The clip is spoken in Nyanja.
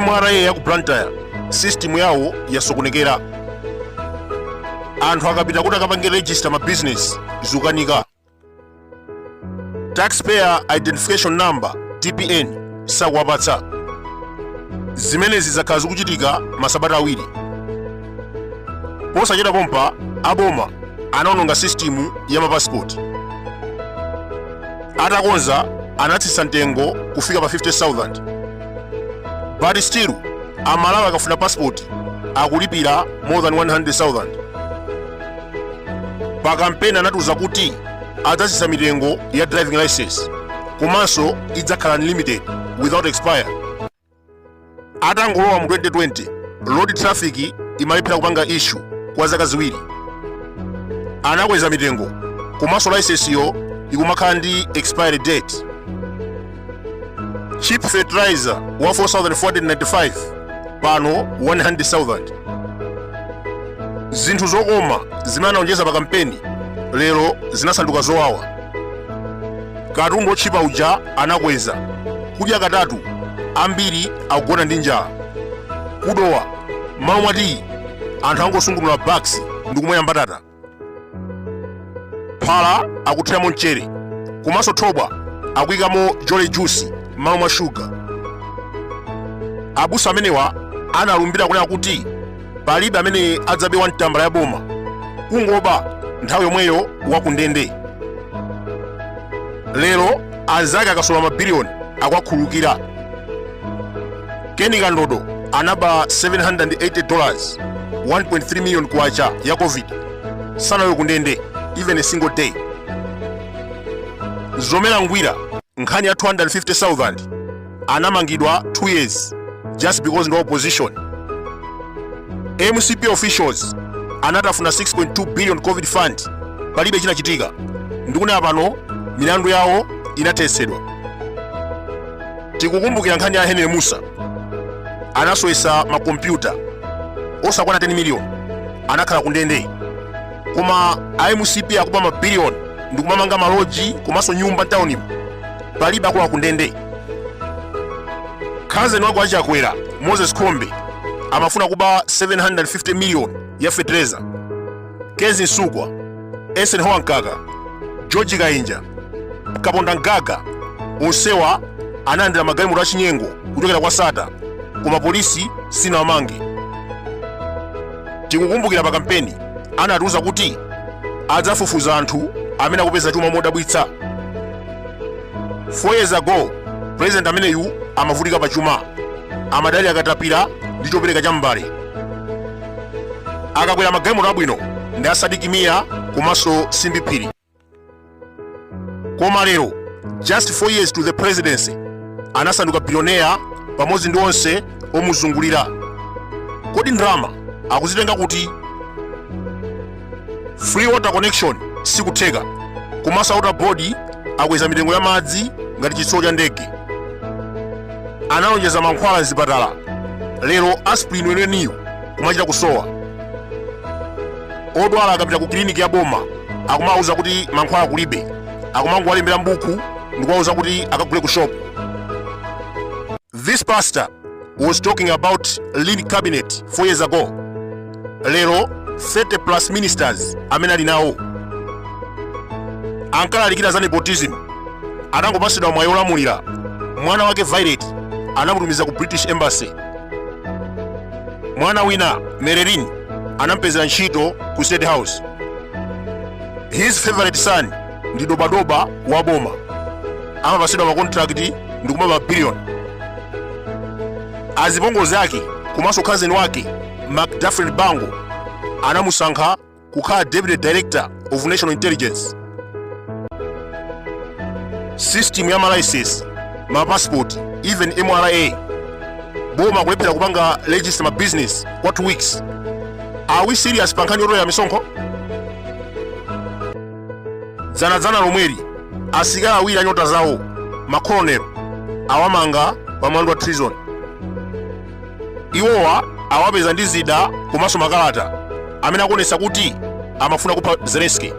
MRA ya ku Blantyre system yawo yasokonekera. Anthu akapita kuti akapange register ma business zukanika. Taxpayer Identification Number TPN sakuwapatsa. Zimenezi zakhala zikuchitika masabata awiri. Posachita pompa aboma anaononga system ya mapassport. Atakonza anatsitsa mtengo kufika pa 50,000. But still, amalawi akafuna passport akulipira more than 100,000. Pa kampeni anatuza kuti adzasisa mitengo ya driving license, komanso idzakhala unlimited without expire. Atangolowa mu 2020, road traffic imalephera kupanga issue kwa zaka ziwiri. Anakweza mitengo, komanso license yo ikumakhala ndi expiry date. Cheap fertilizer wa 4,495 pano 100,000. Zinthu zokoma zimene anaonjeza pa kampeni lero zinasanduka zowawa. Katundu otchipa uja anakweza, kudya katatu ambiri akugona ndi njala. Kudowa mawu mwati anthu angosungulula bucks ndi kumwera mbatata. Phala akuthiramo mchere, komanso thobwa akuyikamo jolly juice mawu mwa sugar. Abusa amenewa analumbira kunena kuti palibe amene adzabewa mtambala ya boma, kungoba nthawi yomweyo wakundende. Lero anzake akasola mabiliyoni akwakhulukira. Kenny Kandodo anaba $780, 1.3 million kwacha ya COVID, sanayo kundende even a single day. Zomera Ngwira nkhani ya 250,000 anamangidwa 2 years just because no opposition. MCP officials anatafuna 6.2 billion COVID fund, palibe chinachitika. Ndikunena pano milandu yawo inatesedwa. Tikukumbukira nkhani ya Henry Musa anasowesa makompyuta osakwana 10 million, anakhala kundende. Koma MCP akupa mabiliyoni ndikumamanga maloji komanso nyumba townimo, palibe akula kundende. Cousin wako achakwera Moses Kombe amafuna kuba 750 million ya fertilizer. Kezi Nsugwa, Esen Hoankaka, George Kainja, Kaponda Ngaga onsewa anandira magalimoto achinyengo kuchokera kwa SATA, koma polisi sina wamange. Tikukumbukira pa kampeni anatiuza kuti adzafufuza anthu amene akupeza chuma modabwitsa. 4 years ago, President ameneyu amavutika pa chuma, amadali akatapira ndi chopereka cha mbale. Akakwera magalimoto abwino ndi Asadiki Miya komanso Simbi Phiri. Koma lero, just 4 years to the presidency, anasanduka billionaire pamodzi ndi onse omuzungulira. Kodi ndrama akuzitenga kuti? Free water connection sikutheka, komanso water board akweza mitengo ya madzi ngati chitsulo cha ndege. Analonjeza mankhwala mzipatala, lero aspirin weneniyo kumachita kusowa. Odwala akapita ku kliniki ya boma akumauza kuti mankhwala kulibe, akumangowalembera mbuku ndikuwauza kuti akagule ku shop. This pastor was talking about lean cabinet 4 years ago. Lero 30 plus ministers amene ali nawo. Ankalalikira za Nepotism, anangopasidwa mwayi olamulira. Mwana wake Violet anamutumiza ku British Embassy. Mwana wina Mererin anampezera ntchito ku State House. His favorite son ndi dobadoba wa boma, amapasidwa ma contract ndikumaba billion. Azipongozi ake komanso cousin wake McDuffrey Bango anamusankha kukhala Deputy Director of National Intelligence. System ya license, ma passport, even MRA, boma kulephera kupanga register ma business kwa 2 weeks. Are we serious pankhani yotoya misonkho? Dzana lomweri asikali awiri anyota zawo, makolonelo awamanga pa mlandu wa treason. iwowa awapeza ndi zida komanso makalata amene akuonetsa kuti amafuna kupha Zelensky.